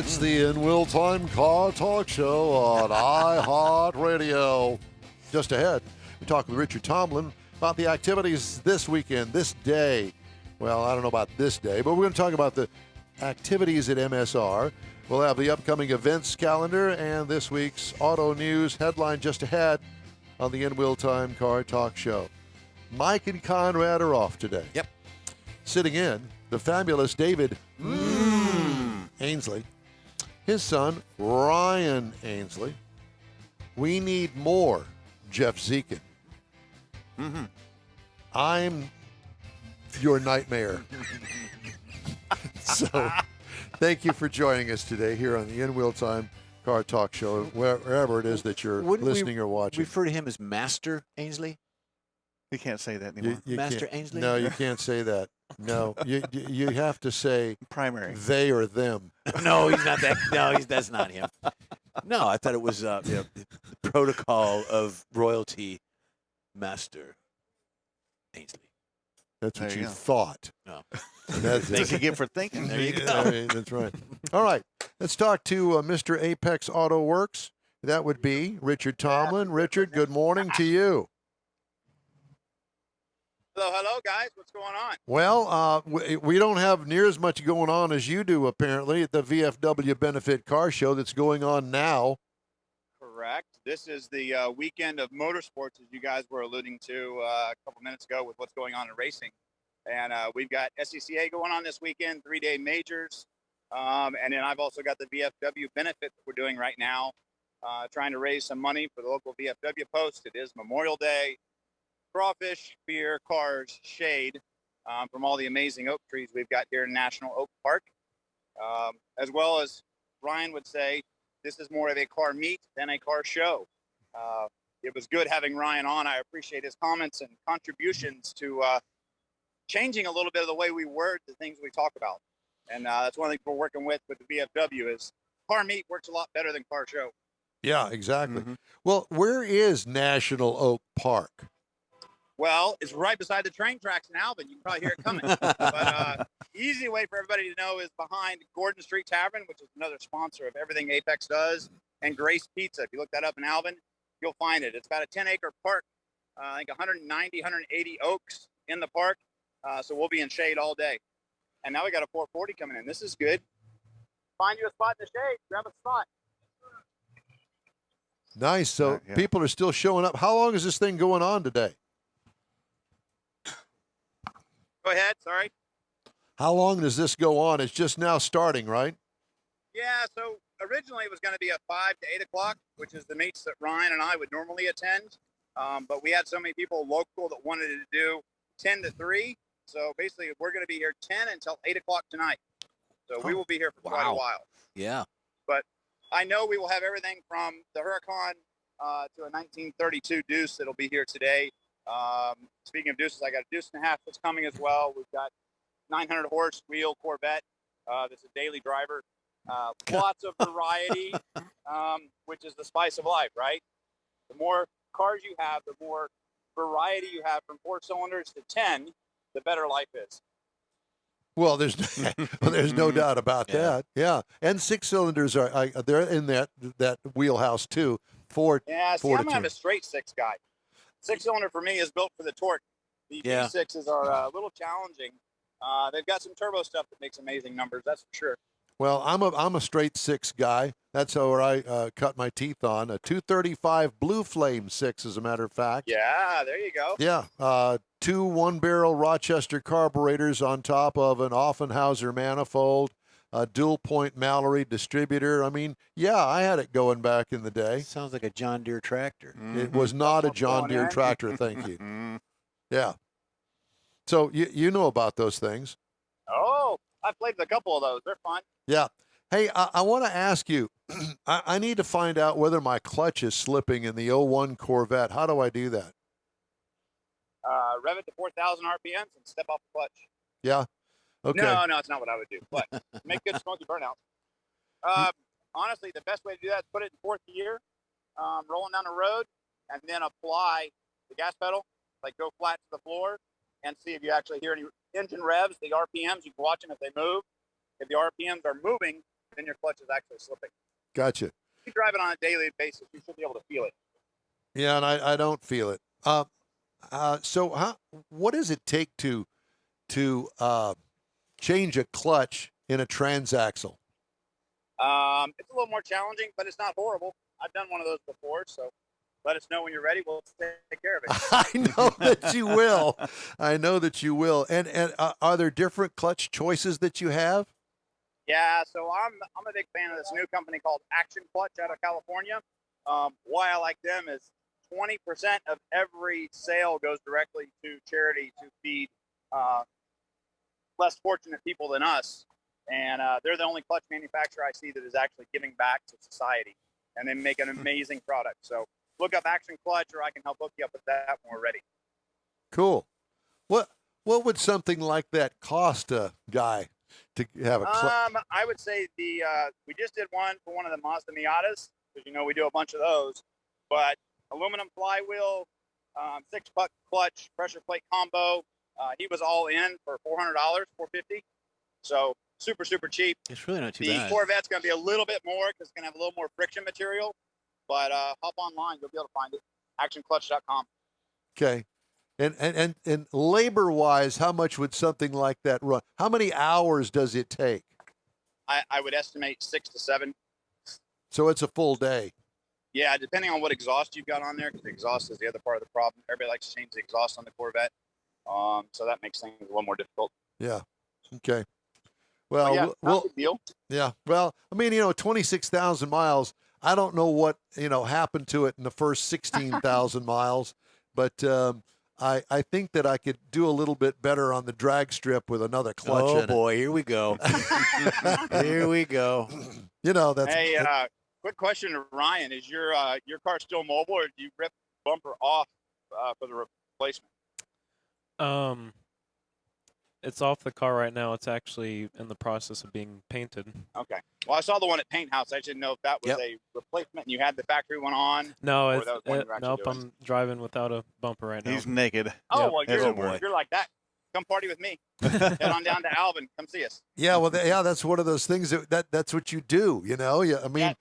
It's the In Will Time Car Talk Show on iHeart Radio. Just ahead, we talk with Richard Tomlin about the activities this weekend, this day. Well, I don't know about this day, but we're going to talk about the activities at MSR. We'll have the upcoming events calendar and this week's auto news headline just ahead on the In Will Time Car Talk Show. Mike and Conrad are off today. Yep. Sitting in, the fabulous David Ainsley, his son, Ryan Ainsley. We need more Jeff Zekin. I'm your nightmare. So thank you for joining us today here on the In Will Time Car Talk Show, wherever it is that you're listening or watching. Refer to him as Master Ainsley? We can't say that anymore. Master Ainsley? No, you can't say that. No, you have to say Primary. they or them. No, he's not that. No, that's not him. No, I thought it was the protocol of royalty, Master Ainsley. That's what There you you go. thought. No. That's Thanks again for thinking. There you go. I mean, that's right. All right. Let's talk to Mr. Apex Auto Works. That would be Richard Tomlin. Richard, good morning to you. Hello, guys. What's going on? Well, we don't have near as much going on as you do, apparently, at the VFW Benefit Car Show that's going on now. Correct. This is the weekend of motorsports, as you guys were alluding to a couple minutes ago with what's going on in racing. And we've got SCCA going on this weekend, 3-day majors. And then I've also got the VFW Benefit that we're doing right now, trying to raise some money for the local VFW post. It is Memorial Day. Crawfish, beer, cars, shade from all the amazing oak trees we've got here in National Oak Park. As well as Ryan would say, this is more of a car meet than a car show. It was good having Ryan on. I appreciate his comments and contributions to changing a little bit of the way we word the things we talk about. And that's one of the things we're working with the VFW is car meet works a lot better than car show. Yeah, exactly. Well, where is National Oak Park? Well, it's right beside the train tracks in Alvin. You can probably hear it coming. But easy way for everybody to know is behind Gordon Street Tavern, which is another sponsor of everything Apex does, and Grace Pizza. If you look that up in Alvin, you'll find it. It's about a 10-acre park. I think 190, 180 oaks in the park. So we'll be in shade all day. And now we got a 440 coming in. This is good. Find you a spot in the shade. Grab a spot. Nice. So Yeah. people are still showing up. How long is this thing going on today? Go ahead. Sorry. How long does this go on? It's just now starting, right? Yeah, so originally it was going to be at 5 to 8 o'clock, which is the meets that Ryan and I would normally attend. But we had so many people local that wanted to do 10 to 3. So basically, we're going to be here 10 until 8 o'clock tonight. So we will be here for quite a while. Yeah. But I know we will have everything from the Huracan to a 1932 Deuce that'll be here today. Speaking of Deuces, I got a Deuce and a half that's coming as well. We've got 900 horse wheel Corvette. That's a daily driver. Lots of variety, which is the spice of life, right? The more cars you have, the more variety you have from 4 cylinders to 10, the better life is. Well, there's no doubt about that. Yeah, and 6 cylinders are they're in that wheelhouse too. Yeah, see, I'm kind of a straight 6 guy. 6-cylinder for me is built for the torque. The V6s are a little challenging. They've got some turbo stuff that makes amazing numbers, that's for sure. Well, I'm a straight 6 guy. That's how I cut my teeth on a 235 Blue Flame 6, as a matter of fact. Yeah, there you go. Yeah, 2 one-barrel Rochester carburetors on top of an Offenhauser manifold, a dual-point Mallory distributor. I mean, yeah, I had it going back in the day. Sounds like a John Deere tractor. It was not a John Deere tractor, thank you. Yeah. So you know about those things. Oh, I've played with a couple of those. They're fun. Yeah. Hey, I want to ask you, I need to find out whether my clutch is slipping in the '01 Corvette. How do I do that? Rev it to 4,000 RPMs and step off the clutch. Yeah. Okay. No, it's not what I would do. But make good smoky burnouts. Honestly, the best way to do that is put it in 4th gear, rolling down the road, and then apply the gas pedal, like go flat to the floor, and see if you actually hear any engine revs, the RPMs. You can watch them if they move. If the RPMs are moving, then your clutch is actually slipping. Gotcha. If you drive it on a daily basis, you should be able to feel it. Yeah, and I don't feel it. So what does it take to change a clutch in a transaxle? It's a little more challenging, but it's not horrible. I've done one of those before, so let us know when you're ready. We'll take care of it. I know that you will. I know that you will. And are there different clutch choices that you have? Yeah, so I'm a big fan of this new company called Action Clutch out of California. Why I like them is 20% of every sale goes directly to charity to feed less fortunate people than us. And they're the only clutch manufacturer I see that is actually giving back to society. And they make an amazing product. So look up Action Clutch, or I can help hook you up with that when we're ready. Cool. What would something like that cost a guy to have a clutch? I would say we just did one for one of the Mazda Miatas, because we do a bunch of those. But aluminum flywheel, 6-puck clutch, pressure plate combo. He was all in for $400, $450. So super, super cheap. It's really not too The bad. Corvette's going to be a little bit more because it's going to have a little more friction material. But hop online. You'll be able to find it. ActionClutch.com. Okay. And labor-wise, how much would something like that run? How many hours does it take? I would estimate 6 to 7. So it's a full day. Yeah, depending on what exhaust you've got on there, because the exhaust is the other part of the problem. Everybody likes to change the exhaust on the Corvette. So that makes things a little more difficult. Yeah. Okay. Well, But yeah, we'll not a big deal. yeah. Well, I mean, 26,000 miles. I don't know what, happened to it in the first 16,000 miles, but I think that I could do a little bit better on the drag strip with another clutch in Oh it. boy, here we go. Here we go. That's Hey, quick question to Ryan: is your car still mobile, or do you rip bumper off for the replacement? It's off the car right now. It's actually in the process of being painted. Okay. Well, I saw the one at Paint House. I didn't know if that was a replacement and you had the factory one on. No, Or it's, that was one you were actually nope. doing. I'm driving without a bumper right now. He's naked. Oh, Yep. well, Oh, boy. you're like that. Come party with me. Head on down to Alvin. Come see us. Yeah, well, that's one of those things that's what you do, Yeah, I mean,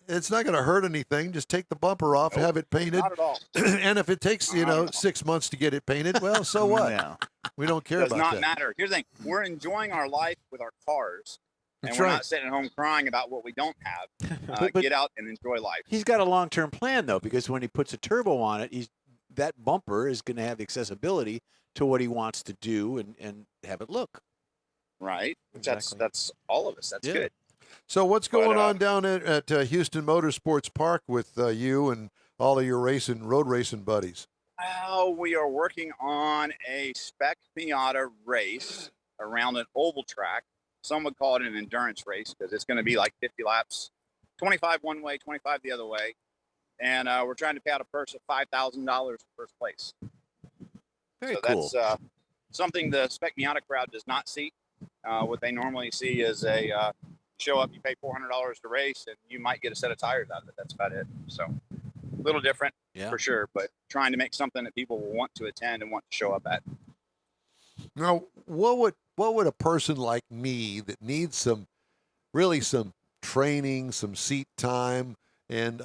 it's not going to hurt anything. Just take the bumper off, have it painted, Not at all. and if it takes 6 months to get it painted, well, so what? No. We don't care Does about not that. matter. Here's the thing: we're enjoying our life with our cars, and That's we're right. not sitting at home crying about what we don't have. But- Get out and enjoy life. He's got a long-term plan though, because when he puts a turbo on it, that bumper is going to have accessibility to what he wants to do and have it look. Right? Which Exactly. That's all of us. That's Yeah. good. So what's going But, on down at Houston Motorsports Park with you and all of your road racing buddies? Well, we are working on a spec Miata race around an oval track. Some would call it an endurance race because it's going to be like 50 laps, 25 one way, 25 the other way. And we're trying to pay out a purse of $5,000 for first place. Very So cool. that's something the spec Miata crowd does not see. What they normally see is a show up, you pay $400 to race, and you might get a set of tires out of it. That's about it. So a little different Yeah. for sure, but trying to make something that people will want to attend and want to show up at. Now, what would a person like me that needs some training, some seat time, and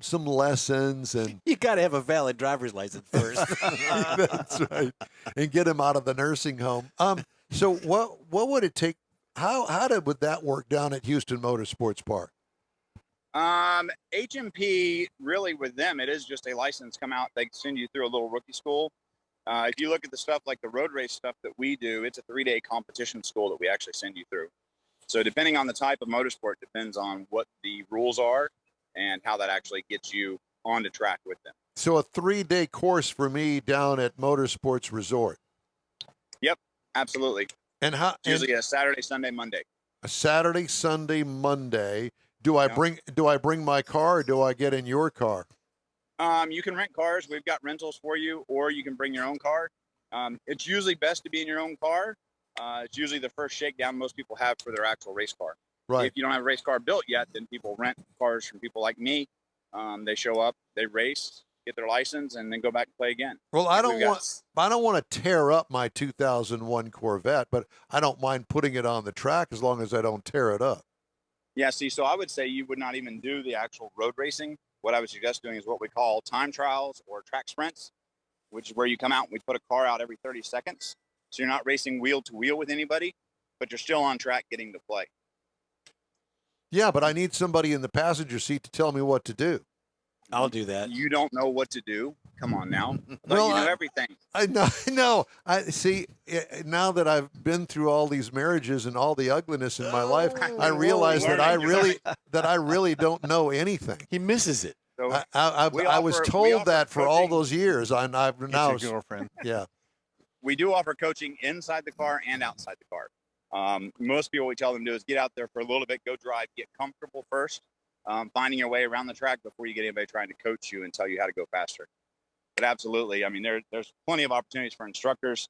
some lessons, and You got to have a valid driver's license first. that's right, and get him out of the nursing home. So what would it take? How would that work down at Houston Motorsports Park? HMP, really with them, it is just a license come out. They send you through a little rookie school. If you look at the stuff like the road race stuff that we do, it's a 3-day competition school that we actually send you through. So depending on the type of motorsport, depends on what the rules are and how that actually gets you on the track with them. So a 3-day course for me down at Motorsports Resort. Absolutely. And how? It's usually a Saturday, Sunday, Monday. A Saturday, Sunday, Monday. Do I bring my car, or do I get in your car? You can rent cars. We've got rentals for you, or you can bring your own car. It's usually best to be in your own car. It's usually the first shakedown most people have for their actual race car. Right. If you don't have a race car built yet, then people rent cars from people like me. They show up, they race, get their license, and then go back and play again. Well, I don't We've got- want to tear up my 2001 Corvette, but I don't mind putting it on the track as long as I don't tear it up. Yeah, see, so I would say you would not even do the actual road racing. What I would suggest doing is what we call time trials or track sprints, which is where you come out and we put a car out every 30 seconds. So you're not racing wheel to wheel with anybody, but you're still on track getting to play. Yeah, but I need somebody in the passenger seat to tell me what to do. I'll do that. You don't know what to do. Come on now. But Well, you know everything. I know. I see. Now that I've been through all these marriages and all the ugliness in my life, I realize that I really don't know anything. He misses it. So I was we told offer that for all coaching. those years. I've Get now. your girlfriend. Yeah. We do offer coaching inside the car and outside the car. Most people, we tell them to do is get out there for a little bit, go drive, get comfortable first, finding your way around the track before you get anybody trying to coach you and tell you how to go faster. But absolutely, I mean, there's plenty of opportunities for instructors.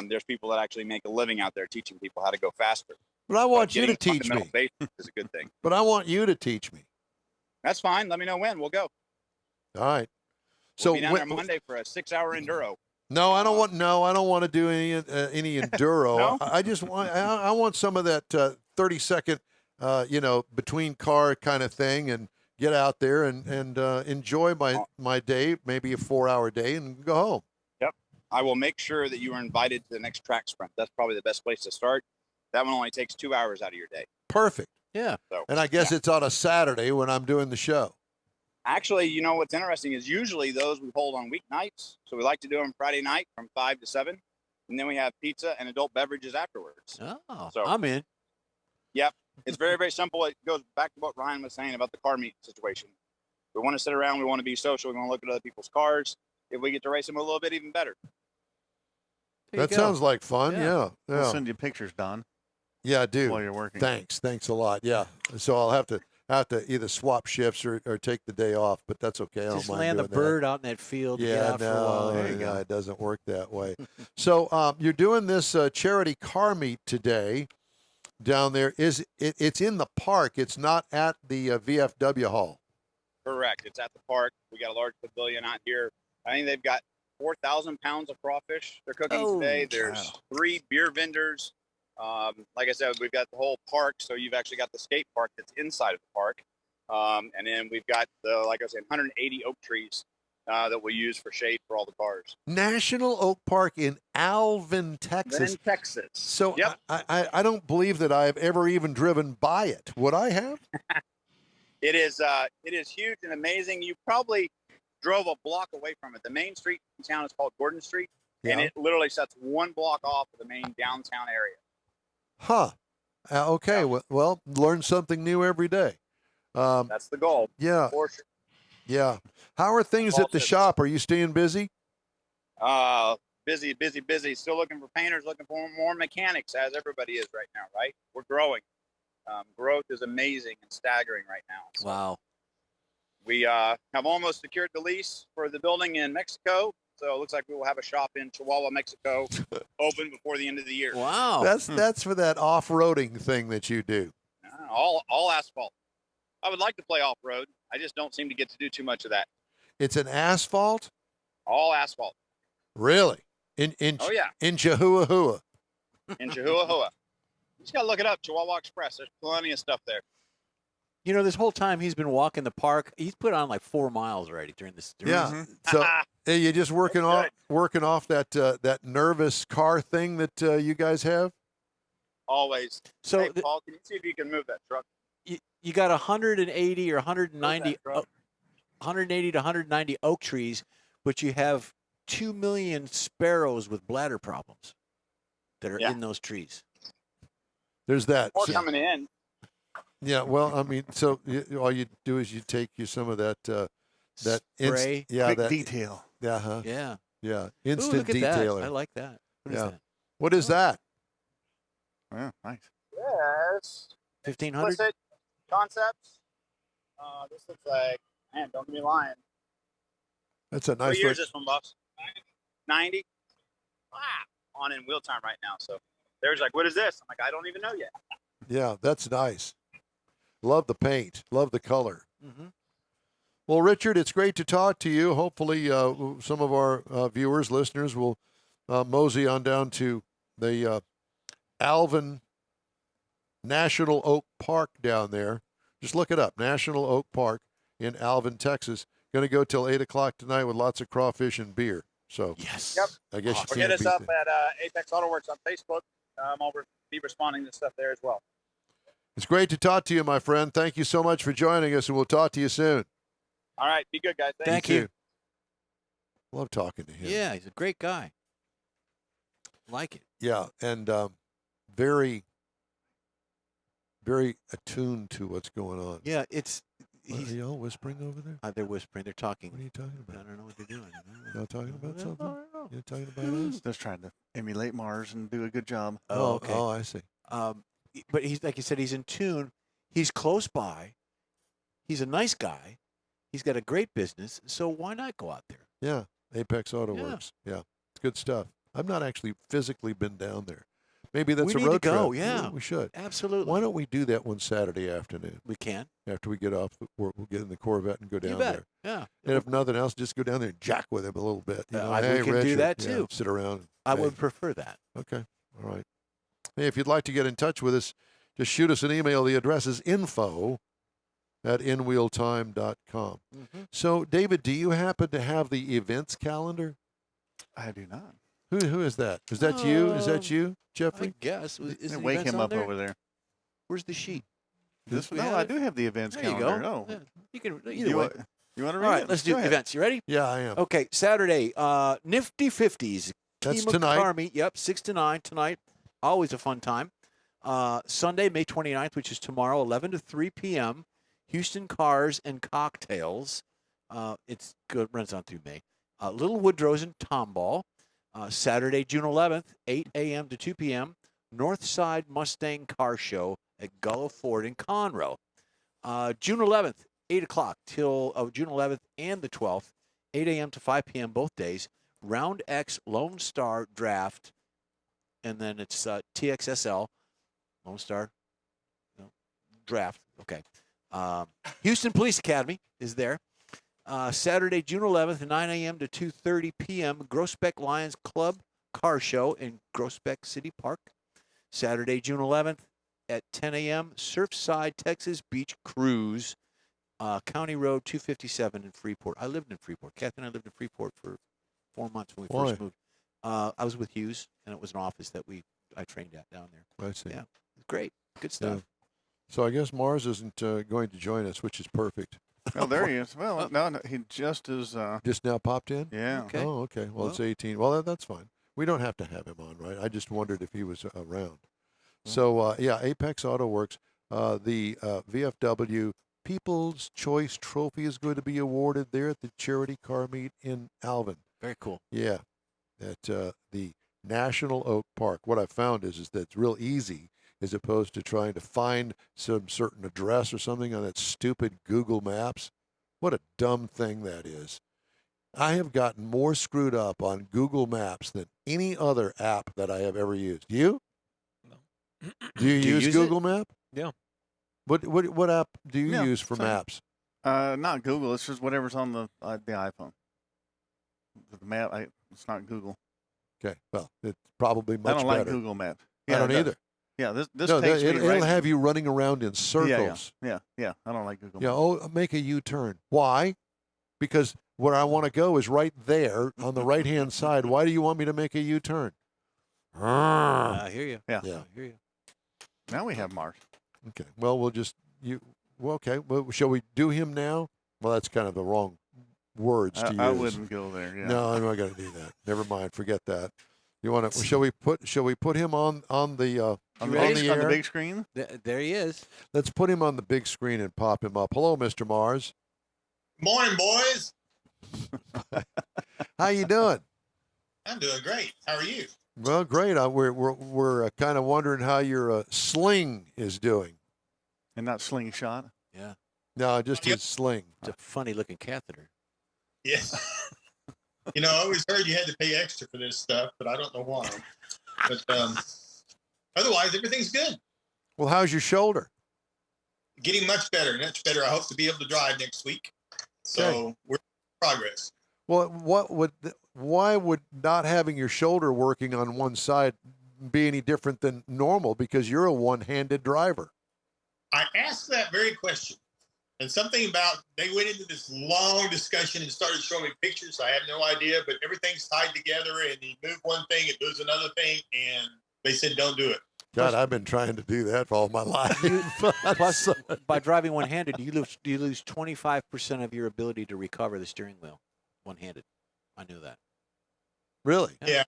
There's people that actually make a living out there teaching people how to go faster. But I want you to Getting teach fundamental me. basics is a good thing. But I want you to teach me. That's fine. Let me know when. We'll go. All right. So So we'll be down there when- Monday for a 6-hour enduro. No, I don't want. No, I don't want to do any enduro. No? I just want. I want some of that 30-second, between car kind of thing, and get out there and enjoy my day, maybe a 4-hour day, and go home. I will make sure that you are invited to the next track sprint. That's probably the best place to start. That one only takes 2 hours out of your day. Perfect. Yeah. So, And I guess it's on a Saturday when I'm doing the show. actually, you know what's interesting is usually those we hold on weeknights. So we like to do them Friday night from 5 to 7. And then we have pizza and adult beverages afterwards. Oh, So- I'm in. It's very, very simple. It goes back to what Ryan was saying about the car meet situation. We want to sit around. We want to be social. We want to look at other people's cars. If we get to race them a little bit, even better. There you That go. sounds like fun. Yeah. Yeah. We'll Yeah. send you pictures, Don, Yeah, dude. while you're working. Thanks a lot. Yeah. So I'll have to either swap shifts or take the day off, but that's okay. I don't Just mind land the doing that. bird out in that field. Get Yeah, out for a while. no, There you go. it doesn't work that way. So you're doing this charity car meet today down there. It's in the park? It's not at the VFW hall. Correct. It's at the park. We got a large pavilion out here. I think they've got 4,000 pounds of crawfish they're cooking Oh, today. There's 3 beer vendors. Like I said, we've got the whole park. So you've actually got the skate park that's inside of the park. And then we've got like I said, 180 oak trees that we'll use for shade for all the cars. National Oak Park in Alvin, Then Texas. in Texas. So Yep. I don't believe that I've ever even driven by it. Would I have? It is huge and amazing. You probably drove a block away from it. The main street in town is called Gordon Street, and Yeah. it literally sets 1 block off of the main downtown area. Huh. Okay. Yeah. Well, learn something new every day. That's the goal. Yeah. For sure. Yeah. How are things at the Awesome. shop? Are you staying busy? Busy. Still looking for painters, looking for more mechanics, as everybody is right now, right? We're growing. Growth is amazing and staggering right now. So Wow. we have almost secured the lease for the building in Mexico. So it looks like we will have a shop in Chihuahua, Mexico, open before the end of the year. Wow. That's for that off-roading thing that you do. All asphalt. I would like to play off road. I just don't seem to get to do too much of that. It's an asphalt? All asphalt. Really? In Oh yeah, Chihuahua. in Chihuahua. You just gotta look it up. Chihuahua Express. There's plenty of stuff there. You know, this whole time he's been walking the park, he's put on like 4 miles already during this. Yeah. So hey, you're just working That's off that nervous car thing that you guys have? Always. So Hey, Paul, can you see if you can move that truck? you got 180 or 190, Move that truck. 180 to 190 oak trees, but you have 2 million sparrows with bladder problems that are Yeah. in those trees. There's that. More So- coming in. yeah, well, I mean, so all you do is you take some of that Spray. Quick that detail. yeah, Yeah. yeah, Ooh, instant look at that. detailer. I like that. What is Yeah. that? What is that? Yeah, nice. Yes. 1,500? Implicit concepts. This looks like, man, don't get me lying. That's a What nice year look. is this one, boss? 90? Wow. On in wheel time right now. So there's like, what is this? I'm like, I don't even know yet. Yeah, that's nice. Love the paint. Love the color. Mm-hmm. Well, Richard, it's great to talk to you. Hopefully, some of our viewers, listeners, will mosey on down to the Alvin National Oak Park down there. Just look it up, National Oak Park in Alvin, Texas. Going to go till 8 o'clock tonight with lots of crawfish and beer. So Yes. Yep. I guess you Or can't hit us beat up that. at Apex Auto Works on Facebook. I'll be responding to stuff there as well. It's great to talk to you, my friend. Thank you so much for joining us, and we'll talk to you soon. All right. Be good, guys. Thank you. too. Love talking to him. Yeah, he's a great guy. Like it. Yeah, and very, very attuned to what's going on. Yeah, it's. Are He's, y'all whispering over there? they're whispering. They're talking. What are you talking I about? don't know what they're doing. Y'all talking about something? Oh, You're talking about us? Just trying to emulate Mars and do a good job. okay. Oh, I see. But he's like you said, he's in tune. He's close by. He's a nice guy. He's got a great business. So why not go out there? Yeah, Apex Auto Yeah. Works. Yeah, it's good stuff. I've not actually physically been down there. Maybe that's We a need road to go, trip. yeah. We should. Absolutely. Why don't we do that one Saturday afternoon We can. after we get off? We'll get in the Corvette and go You down bet. there. Yeah. And if nothing else, just go down there and jack with him a little bit. You know, we hey, can do Richard, that, yeah, too. sit around. I Hey, would prefer that. Okay. All right. Hey, if you'd like to get in touch with us, just shoot us an email. The address is info@inwheeltime.com. Mm-hmm. So, David, do you happen to have the events calendar? I do not. Who is that? Is that you? Is that you, I Jeffrey? guess. Is the Wake events him on up there? over there. Where's the sheet? This, we no, have I it? do have the events There you calendar. go. Oh, Yeah, you can either you, way. you want to All read right, it? let's Go do ahead. events. You ready? Yeah, I am. Okay, Saturday, Nifty 50s. That's Kima tonight. Car Meet. Yep, 6 to 9 tonight. Always a fun time. Sunday, May 29th, which is tomorrow, 11 to 3 p.m. Houston Cars and Cocktails. It's good. Runs on through May. Little Woodrow's and Tomball. Saturday, June 11th, 8 a.m. to 2 p.m. Northside Mustang Car Show at Gullo Ford in Conroe. June 11th, 8 o'clock till June 11th and the 12th, 8 a.m. to 5 p.m. both days. Round X Lone Star Draft, and then it's TXSL, Lone Star Draft. Okay. Houston Police Academy is there. Saturday, June 11th, 9 a.m. to 2:30 p.m. Groesbeck Lions Club Car Show in Groesbeck City Park. Saturday, June 11th at 10 a.m. Surfside Texas Beach Cruise, County Road 257 in Freeport. I lived in Freeport. Kathy and I lived in Freeport for 4 months when we first moved. I was with Hughes, and it was an office that I trained at down there. I see. Yeah. Great. Good stuff. So I guess Mars isn't going to join us, which is perfect. Oh, there he is. Well, no, he just is. Just now popped in? Yeah. Okay. Oh, okay. Well, it's Well- 18. Well, that's fine. We don't have to have him on, right? I just wondered if he was around. So, yeah, Apex Auto Works, the VFW People's Choice Trophy is going to be awarded there at the charity car meet in Alvin. Very cool. Yeah, at the National Oak Park. What I found is that it's real easy as opposed to trying to find some certain address or something on that stupid Google Maps. What a dumb thing that is. I have gotten more screwed up on Google Maps than any other app that I have ever used. You? No. Do you use use it? Google Map? Yeah. What app do you Yeah, use for same. maps? Not Google. It's just whatever's on the iPhone. The map. It's not Google. Okay, well, it's probably much I don't better. like Google Maps. I Yeah, don't it does. either. Yeah, this No, takes me it'll right. have you running around in circles. Yeah. I don't like Google Yeah, Maps. oh, make a U-turn. Why? Because where I want to go is right there on the right-hand side. Why do you want me to make a U-turn? I hear you. Yeah. Yeah. I hear you. Now we have Mars. Okay. Well, we'll just Well, okay. Well, shall we do him now? Well, that's kind of the wrong words to use. I wouldn't go there. Yeah. No, I'm not going to do that. Never mind. Forget that. You want to? Shall we put him on the On the, on big, the on the air? big screen. There he is. Let's put him on the big screen and pop him up. Hello, Mr. Mars. Morning, boys. How you doing? I'm doing great. How are you? Well, great. We're kind of wondering how your sling is doing. And not slingshot. Yeah. No, just his sling. It's a funny looking catheter. Yeah. You know, I always heard you had to pay extra for this stuff, but I don't know why. But otherwise, everything's good. Well, how's your shoulder? Getting much better. I hope to be able to drive next week. So Okay. we're in progress. Well, why would not having your shoulder working on one side be any different than normal because you're a one-handed driver. I asked that very question. And something about, they went into this long discussion and started showing me pictures. I have no idea, but everything's tied together, and you move one thing, it moves another thing, and they said, don't do it. God, I've been trying to do that for all my life. Plus, by driving one-handed, you lose 25% of your ability to recover the steering wheel one-handed. I knew that. Really? Yeah.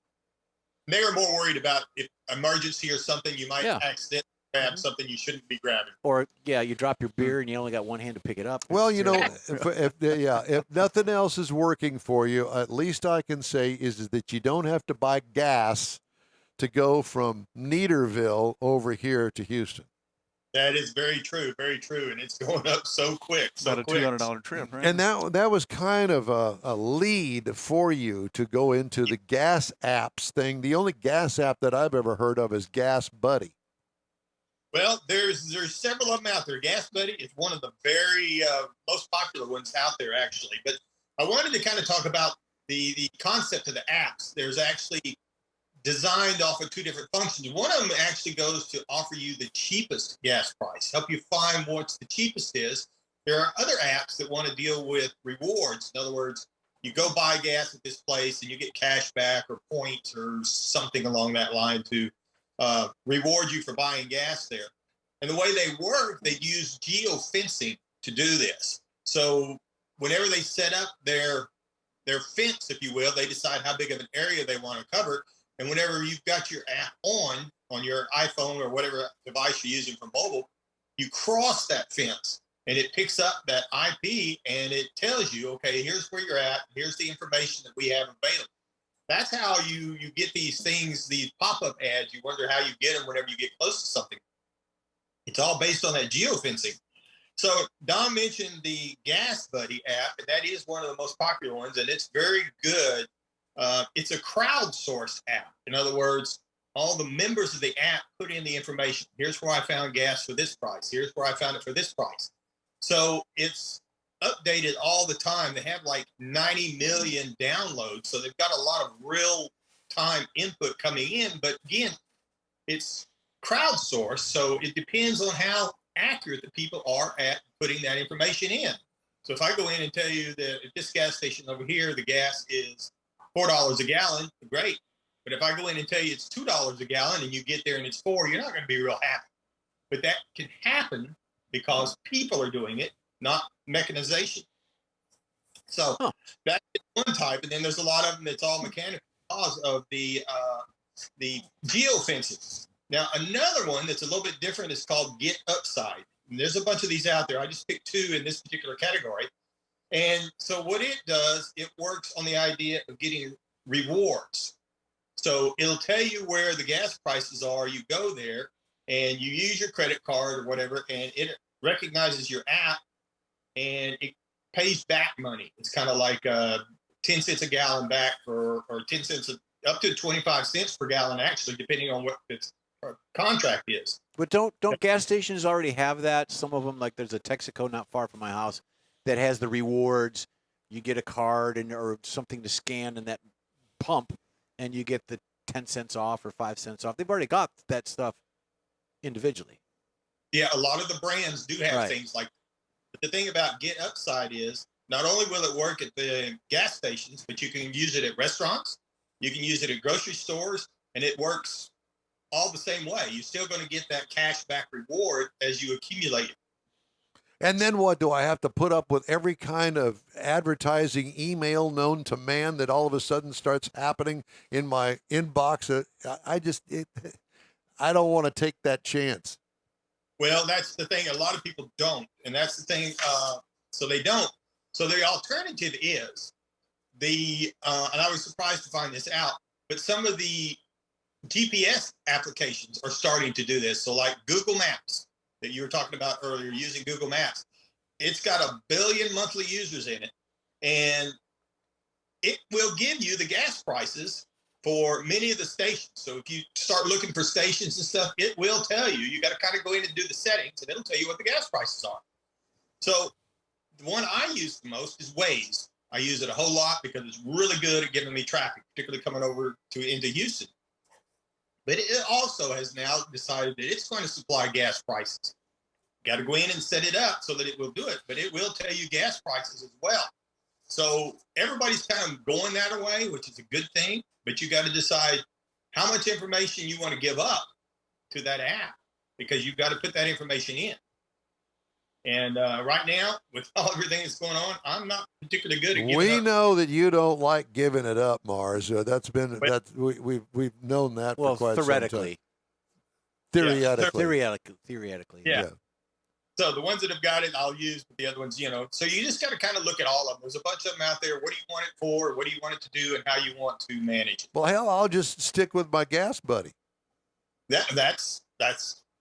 They are more worried about if emergency or something, you might accidentally grab something you shouldn't be grabbing. Or, you drop your beer and you only got one hand to pick it up. Well, if nothing else is working for you, at least I can say is that you don't have to buy gas to go from Neaterville over here to Houston. That is very true, and it's going up so quick. About a $200 trip, right? And that was kind of a lead for you to go into the gas apps thing. The only gas app that I've ever heard of is Gas Buddy. Well, there's several of them out there. Gas Buddy is one of the very most popular ones out there, actually. But I wanted to kind of talk about the concept of the apps. There's actually designed off of two different functions. One of them actually goes to offer you the cheapest gas price, help you find what's the cheapest is. There are other apps that want to deal with rewards. In other words, you go buy gas at this place and you get cash back or points or something along that line to reward you for buying gas there. And the way they work, they use geofencing to do this. So whenever they set up their fence, if you will, they decide how big of an area they want to cover. And whenever you've got your app on your iPhone or whatever device you're using for mobile, you cross that fence and it picks up that IP and it tells you, okay, here's where you're at. Here's the information that we have available. That's how you get these things, these pop-up ads. You wonder how you get them whenever you get close to something. It's all based on that geofencing. So Don mentioned the Gas Buddy app, and that is one of the most popular ones, and it's very good. It's a crowdsourced app. In other words, all the members of the app put in the information. Here's where I found gas for this price. Here's where I found it for this price. So it's updated all the time. They have like 90 million downloads. So they've got a lot of real time input coming in. But again, it's crowdsourced. So it depends on how accurate the people are at putting that information in. So if I go in and tell you that at this gas station over here, the gas is $4 a gallon, great. But if I go in and tell you it's $2 a gallon and you get there and it's $4, you're not going to be real happy. But that can happen because people are doing it, not mechanization. So that's one type. And then there's a lot of them that's all mechanical because of the geofencing. Now, another one that's a little bit different is called Get Upside. And there's a bunch of these out there. I just picked two in this particular category. And so what it does, it works on the idea of getting rewards. So it'll tell you where the gas prices are. You go there and you use your credit card or whatever, and it recognizes your app and it pays back money. It's kind of like 10 cents a gallon back or 10 cents up to 25 cents per gallon, actually, depending on what its contract is. But don't gas stations already have that? Some of them, like there's a Texaco not far from my house that has the rewards. You get a card or something to scan in that pump, and you get the 10 cents off or 5 cents off. They've already got that stuff individually. Yeah, a lot of the brands do have things like that. But the thing about Get Upside is not only will it work at the gas stations, but you can use it at restaurants. You can use it at grocery stores, and it works all the same way. You're still going to get that cash back reward as you accumulate it. And then what, do I have to put up with every kind of advertising email known to man that all of a sudden starts happening in my inbox? I don't want to take that chance. Well, that's the thing. A lot of people don't. And that's the thing. So they don't. So the alternative is and I was surprised to find this out, but some of the GPS applications are starting to do this. So like Google Maps that you were talking about earlier, using Google Maps, it's got 1 billion monthly users in it, and it will give you the gas prices for many of the stations. So if you start looking for stations and stuff, it will tell you. You got to kind of go in and do the settings, and it'll tell you what the gas prices are. So the one I use the most is Waze. I use it a whole lot because it's really good at giving me traffic, particularly coming over into Houston. but it also has now decided that it's going to supply gas prices. Got to go in and set it up so that it will do it, but it will tell you gas prices as well. So everybody's kind of going that way, which is a good thing, but you got to decide how much information you want to give up to that app, because you've got to put that information in. And right now, with everything that's going on, I'm not particularly good at giving We up. know that you don't like giving it up, Mars. We've known that Well, for quite theoretically. some time. Theoretically. Yeah. So the ones that have got it, I'll use, but the other ones, so you just got to kind of look at all of them. There's a bunch of them out there. What do you want it for? What do you want it to do? And how you want to manage it? Well, hell, I'll just stick with my gas buddy. That's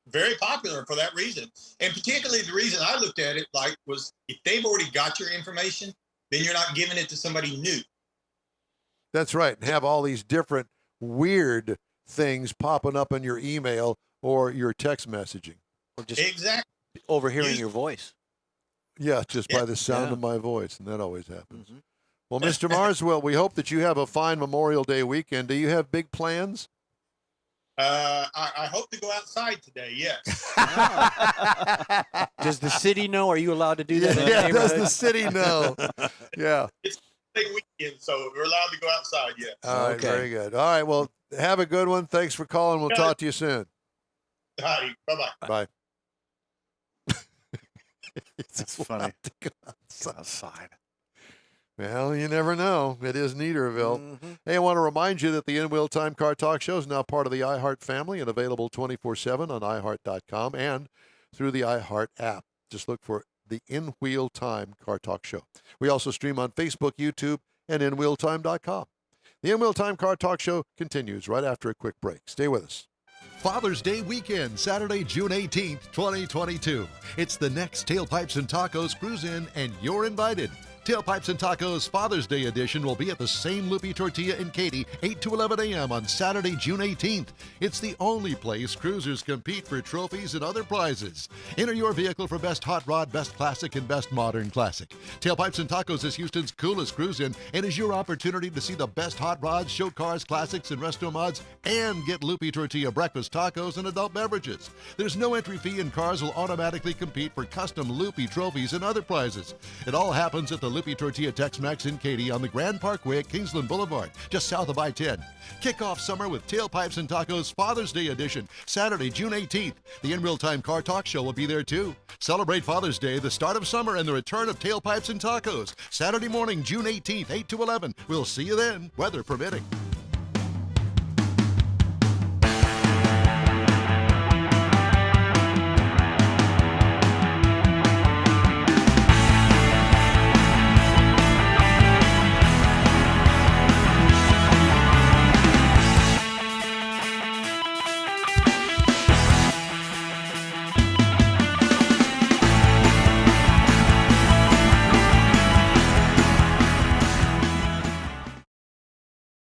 very popular for that reason. And particularly the reason I looked at it was if they've already got your information, then you're not giving it to somebody new. That's right. And have all these different weird things popping up in your email or your text messaging. Or just Exactly. overhearing your voice. Yeah, just by the sound Yeah. of my voice, and that always happens. Mhm. Well, Mr. Marswell, we hope that you have a fine Memorial Day weekend. Do you have big plans? I hope to go outside today, yes. Does the city know? Are you allowed to do that? in the Yeah, does neighborhood? the city know? Yeah. It's a big weekend, so we're allowed to go outside, yes. All right, Okay. very good. All right, well, have a good one. Thanks for calling. We'll talk to you soon. Howdy. Bye-bye. Bye. That's funny. To go outside. Outside. Well, you never know. It is Neaterville. Mhm. Hey, I want to remind you that the In-Wheel Time Car Talk Show is now part of the iHeart family and available 24/7 on iHeart.com and through the iHeart app. Just look for the In-Wheel Time Car Talk Show. We also stream on Facebook, YouTube, and InWheelTime.com. The In-Wheel Time Car Talk Show continues right after a quick break. Stay with us. Father's Day weekend, Saturday, June 18th, 2022. It's the next Tailpipes and Tacos Cruise-In, and you're invited. Tailpipes and Tacos Father's Day edition will be at the same Loopy Tortilla in Katy, 8 to 11 a.m. on Saturday, June 18th. It's the only place cruisers compete for trophies and other prizes. Enter your vehicle for Best Hot Rod, Best Classic, and Best Modern Classic. Tailpipes and Tacos is Houston's coolest cruise-in and is your opportunity to see the best hot rods, show cars, classics, and resto mods, and get Loopy Tortilla breakfast tacos and adult beverages. There's no entry fee, and cars will automatically compete for custom Loopy trophies and other prizes. It all happens at the Loopy Tortilla Tex-Mex in Katy on the Grand Parkway at Kingsland Boulevard, just south of I-10. Kick off summer with Tailpipes and Tacos Father's Day edition, Saturday, June 18th. The In Real Time Car Talk Show will be there too. Celebrate Father's Day, the start of summer, and the return of Tailpipes and Tacos. Saturday morning, June 18th, 8 to 11. We'll see you then, weather permitting.